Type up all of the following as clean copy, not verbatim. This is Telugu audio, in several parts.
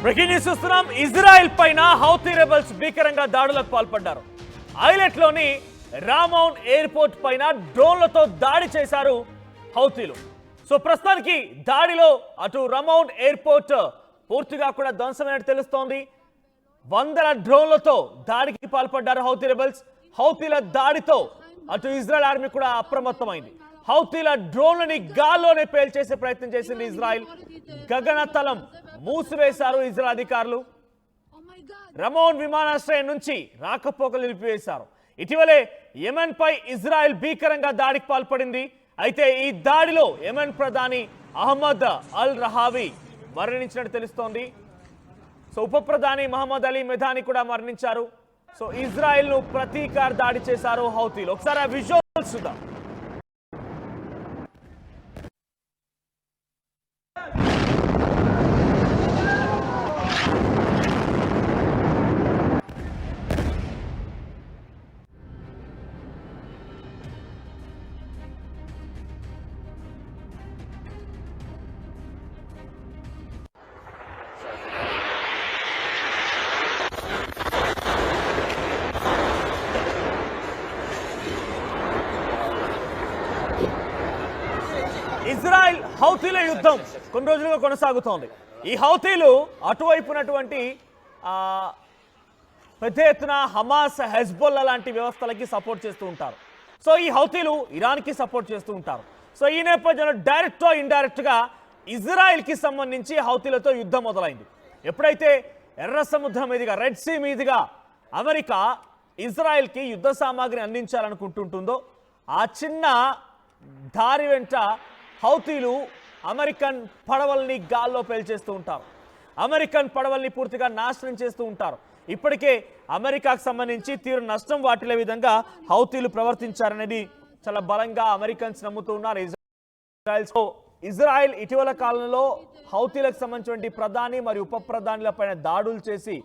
బ్రేకింగ్ న్యూస్ చూస్తున్నాం. ఇజ్రాయెల్ పైన హౌతీ రెబల్స్ భీకరంగా దాడులకు పాల్పడ్డారు. ఐలెట్లోని రామౌన్ ఎయిర్పోర్ట్ పైన డ్రోన్లతో దాడి చేశారు హౌతీలు. సో ప్రస్తుతానికి దాడిలో అటు రామౌన్ ఎయిర్పోర్ట్ పూర్తిగా కూడా ధ్వంసమైనట్టు తెలుస్తోంది. వందల డ్రోన్లతో దాడికి పాల్పడ్డారు హౌతీ రెబల్స్. హౌతీల దాడితో అటు ఇజ్రాయెల్ ఆర్మీ కూడా అప్రమత్తమైంది. హౌతీల డ్రోన్లని గాల్లోనే పేల్చేసే ప్రయత్నం చేసింది ఇజ్రాయెల్. గగనతలం మూసివేశారు ఇజ్రాయెల్ అధికారులు. రమౌన్ విమానాశ్రయం నుంచి రాకపోకలు నిలిపివేశారు. ఇటీవలే యెమెన్ పై ఇజ్రాయెల్ భీకరంగా దాడికి పాల్పడింది. అయితే ఈ దాడిలో యెమెన్ ప్రధాని అహ్మద్ అల్ రహావి మరణించినట్టు తెలుస్తోంది. సో ఉప ప్రధాని మహమ్మద్ అలీ మెధాని కూడా మరణించారు. సో ఇజ్రాయెల్ ను ప్రతీకార దాడి చేశారు హౌతీలు. ఒకసారి ఆ విజువల్స్ చూద్దాం. ఇజ్రాయెల్ హౌతీల యుద్ధం కొన్ని రోజులుగా కొనసాగుతోంది. ఈ హౌతీలు అటువైపునటువంటి పెద్ద ఎత్తున హమాస్, హెజ్బొల్లా లాంటి వ్యవస్థలకి సపోర్ట్ చేస్తూ ఉంటారు. సో ఈ హౌతీలు ఇరాన్కి సపోర్ట్ చేస్తూ ఉంటారు. సో ఈ నేపథ్యంలో డైరెక్ట్గా ఇండైరెక్ట్గా ఇజ్రాయెల్కి సంబంధించి హౌతీలతో యుద్ధం మొదలైంది. ఎప్పుడైతే ఎర్ర సముద్రం మీదుగా, రెడ్ సీ మీదుగా అమెరికా ఇజ్రాయెల్కి యుద్ధ సామాగ్రిని అందించాలనుకుంటుంటుందో ఆ చిన్న దారి వెంట హౌతీలు అమెరికన్ పడవల్ని గాల్లో పేల్చేస్తూ ఉంటారు. అమెరికన్ పడవల్ని పూర్తిగా నాశనం చేస్తూ ఉంటారు. ఇప్పటికే అమెరికాకు సంబంధించి తీవ్ర నష్టం వాటిల్లే విధంగా హౌతీలు ప్రవర్తించారనేది చాలా బలంగా అమెరికన్స్ నమ్ముతూ ఉన్నారు. ఇజ్రాయెల్ ఇటీవల కాలంలో హౌతీలకు సంబంధించిన ప్రధాని మరియు ఉప ప్రధానిల పైన దాడులు చేసి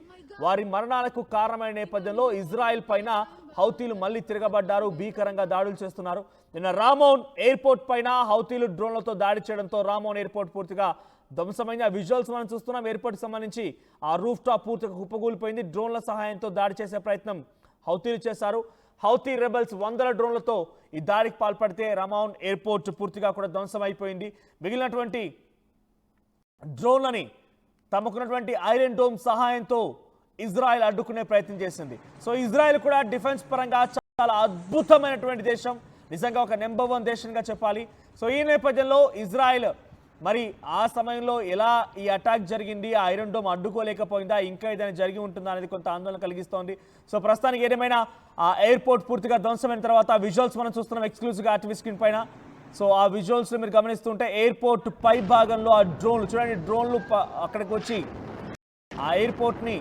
వారి మరణాలకు కారణమైన నేపథ్యంలో ఇజ్రాయెల్ పైన హౌతీలు మళ్ళీ తిరగబడ్డారు, భీకరంగా దాడులు చేస్తున్నారు. నిన్న రామౌన్ ఎయిర్పోర్ట్ పైన హౌతీలు డ్రోన్లతో దాడి చేయడంతో రామౌన్ ఎయిర్పోర్ట్ పూర్తిగా ధ్వంసమైంది. ఆ విజువల్స్ మనం చూస్తున్నాం. ఎయిర్పోర్ట్కి సంబంధించి ఆ రూఫ్ టాప్ పూర్తిగా కుప్పకూలిపోయింది. డ్రోన్ల సహాయంతో దాడి చేసే ప్రయత్నం హౌతీలు చేశారు. హౌతీ రెబల్స్ వందల డ్రోన్లతో ఈ దాడికి పాల్పడితే రామౌన్ ఎయిర్పోర్ట్ పూర్తిగా కూడా ధ్వంసమైపోయింది. మిగిలినటువంటి డ్రోన్లని తమకున్నటువంటి ఐరన్ డోమ్ సహాయంతో ఇజ్రాయెల్ అడ్డుకునే ప్రయత్నం చేసింది. సో ఇజ్రాయెల్ కూడా డిఫెన్స్ పరంగా చాలా అద్భుతమైనటువంటి దేశం, నిజంగా ఒక నెంబర్ 1 దేశంగా చెప్పాలి. సో ఈ నేపథ్యంలో ఇజ్రాయెల్ మరి ఆ సమయంలో ఎలా ఈ అటాక్ జరిగింది, ఆ ఐరన్ డోమ్ అడ్డుకోలేకపోయిందా, ఇంకా ఏదైనా జరిగి ఉంటుందా అనేది కొంత ఆందోళన కలిగిస్తోంది. సో ప్రస్తుతానికి ఏదేమైనా ఆ ఎయిర్పోర్ట్ పూర్తిగా ధ్వంసమైన తర్వాత విజువల్స్ మనం చూస్తున్నాం ఎక్స్క్లూజివ్గా ఆర్టీవీ స్క్రీన్ పైన. సో ఆ విజువల్స్ మీరు గమనిస్తుంటే ఎయిర్పోర్ట్ పై భాగంలో ఆ డ్రోన్లు చూడండి, డ్రోన్లు అక్కడికి వచ్చి ఆ ఎయిర్పోర్ట్ని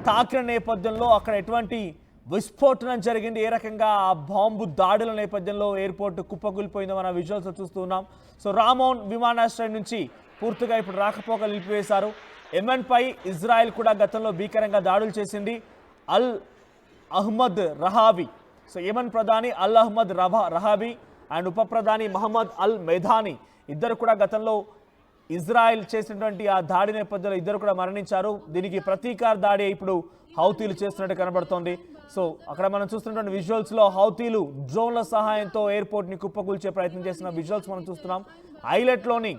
తాకిన నేపథ్యంలో అక్కడ ఎటువంటి విస్ఫోటనం జరిగింది, ఏ రకంగా ఆ బాంబు దాడుల నేపథ్యంలో ఎయిర్పోర్ట్ కుప్పకూలిపోయిందో మన విజువల్స్ చూస్తున్నాం. సో రామౌన్ విమానాశ్రయం నుంచి పూర్తిగా ఇప్పుడు రాకపోకలు నిలిపివేశారు. యెమెన్ పై ఇజ్రాయెల్ కూడా గతంలో భీకరంగా దాడులు చేసింది. అల్ అహ్మద్ రహావి, సో యెమెన్ ప్రధాని అల్ అహ్మద్ రహావి అండ్ ఉప ప్రధాని మహమ్మద్ అల్ మెధాని ఇద్దరు కూడా గతంలో ఇజ్రాయెల్ చేసినటువంటి ఆ దాడి నేపథ్యంలో ఇద్దరు కూడా మరణించారు. దీనికి ప్రతీకార దాడి ఇప్పుడు హౌతీలు చేస్తున్నట్టు కనబడుతోంది. సో అక్కడ మనం చూస్తున్నటువంటి విజువల్స్లో హౌతీలు డ్రోన్ల సహాయంతో ఎయిర్పోర్ట్ని కుప్పకూల్చే ప్రయత్నం చేసిన విజువల్స్ మనం చూస్తున్నాం. ఐలెట్లోని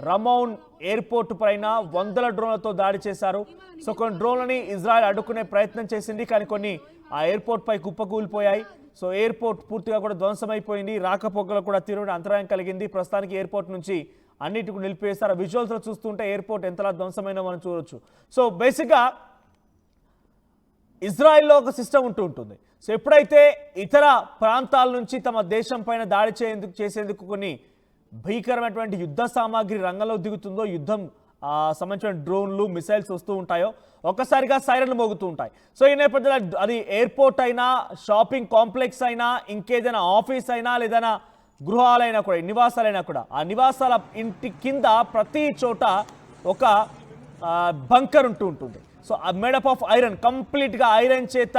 రమౌన్ ఎయిర్పోర్ట్ పైన వందల డ్రోన్లతో దాడి చేశారు. సో కొన్ని డ్రోన్లని ఇజ్రాయెల్ అడ్డుకునే ప్రయత్నం చేసింది, కానీ కొన్ని ఆ ఎయిర్పోర్ట్ పై కుప్పకూలిపోయాయి. సో ఎయిర్పోర్ట్ పూర్తిగా కూడా ధ్వంసమైపోయింది. రాకపోకలకు కూడా తీవ్రమైన అంతరాయం కలిగింది. ప్రస్తుతానికి ఎయిర్పోర్ట్ నుంచి అన్నిటికీ నిలిపివేస్తారు. విజువల్స్లో చూస్తుంటే ఎయిర్పోర్ట్ ఎంతలా ధ్వంసమైనా మనం చూడొచ్చు. సో బేసిక్గా ఇజ్రాయెల్లో ఒక సిస్టమ్ ఉంటుంది. సో ఎప్పుడైతే ఇతర ప్రాంతాల నుంచి తమ దేశం పైన దాడి చేసేందుకు కొన్ని భీకరమైనటువంటి యుద్ధ సామాగ్రి రంగంలో దిగుతుందో, యుద్ధం సంబంధించిన డ్రోన్లు, మిసైల్స్ వస్తూ ఉంటాయో ఒక్కసారిగా సైరన్లు మోగుతూ ఉంటాయి. సో ఈ నేపథ్యంలో అది ఎయిర్పోర్ట్ అయినా, షాపింగ్ కాంప్లెక్స్ అయినా, ఇంకేదైనా ఆఫీస్ అయినా, లేదైనా గృహాలైనా కూడా, నివాసాలైనా కూడా, ఆ నివాసాల ఇంటి కింద ప్రతి చోట ఒక బంకర్ ఉంటుంది. సో మేడప్ ఆఫ్ ఐరన్, కంప్లీట్గా ఐరన్ చేత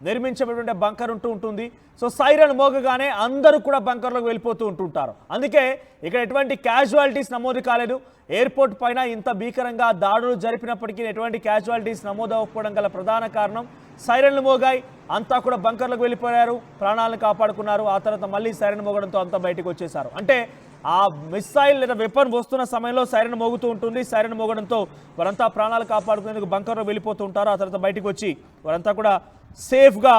నిర్మించబడిన బంకర్ ఉంటుంది. సో సైరన్ మోగగానే అందరూ కూడా బంకర్లోకి వెళ్ళిపోతూ ఉంటుంటారు. అందుకే ఇక్కడ ఎటువంటి క్యాజువాలిటీస్ నమోదు కాలేదు. ఎయిర్పోర్ట్ పైన ఇంత భీకరంగా దాడులు జరిపినప్పటికీ ఎటువంటి క్యాజువాలిటీస్ నమోదు అవ్వకపోవడం గల ప్రధాన కారణం సైరన్లు మోగాయి, అంతా కూడా బంకర్లకు వెళ్ళిపోయారు, ప్రాణాలను కాపాడుకున్నారు. ఆ తర్వాత మళ్ళీ సైరన్ మోగడంతో అంతా బయటకు వచ్చేసారు. అంటే ఆ మిసైల్ లేదా వెపన్ వస్తున్న సమయంలో సైరన్ మోగుతూ ఉంటుంది. సైరన్ మోగడంతో వారంతా ప్రాణాలు కాపాడుకునేందుకు బంకర్లో వెళ్ళిపోతూ ఉంటారు. ఆ తర్వాత బయటకు వచ్చి వారంతా కూడా సేఫ్గా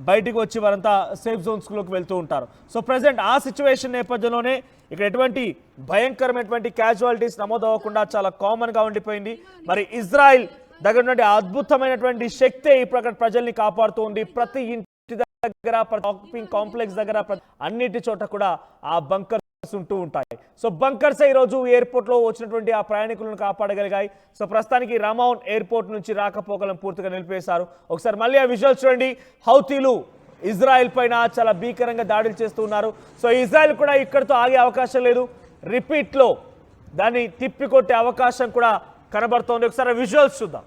బయటకు వచ్చి వారంతా సేఫ్ జోన్స్లోకి వెళ్తూ ఉంటారు. సో ప్రజెంట్ ఆ సిచ్యువేషన్ నేపథ్యంలోనే ఇక్కడ ఎటువంటి భయంకరమైనటువంటి క్యాజువాలిటీస్ నమోదు అవ్వకుండా చాలా కామన్గా ఉండిపోయింది. మరి ఇజ్రాయిల్ దగ్గర నుండి అద్భుతమైనటువంటి శక్తి ఇప్పుడు అక్కడ ప్రజల్ని కాపాడుతూ ఉంది. ప్రతి ఇంటి దగ్గర, షాపింగ్ కాంప్లెక్స్ దగ్గర, అన్నిటి చోట కూడా ఆ బంకర్స్ ఉంటూ ఉంటాయి. సో బంకర్స్ ఈరోజు ఎయిర్పోర్ట్ లో వచ్చినటువంటి ఆ ప్రయాణికులను కాపాడగలిగాయి. సో ప్రస్తుతానికి రమౌన్ ఎయిర్పోర్ట్ నుంచి రాకపోకలను పూర్తిగా నిలిపేశారు. ఒకసారి మళ్ళీ ఆ విజువల్స్ చూడండి. హౌతీలు ఇజ్రాయెల్ పైన చాలా భీకరంగా దాడులు చేస్తూ ఉన్నారు. సో ఇజ్రాయెల్ కూడా ఇక్కడితో ఆగే అవకాశం లేదు. రిపీట్ లో దాన్ని తిప్పికొట్టే అవకాశం కూడా కనబడుతోంది. ఒకసారి విజువల్స్ చూద్దాం.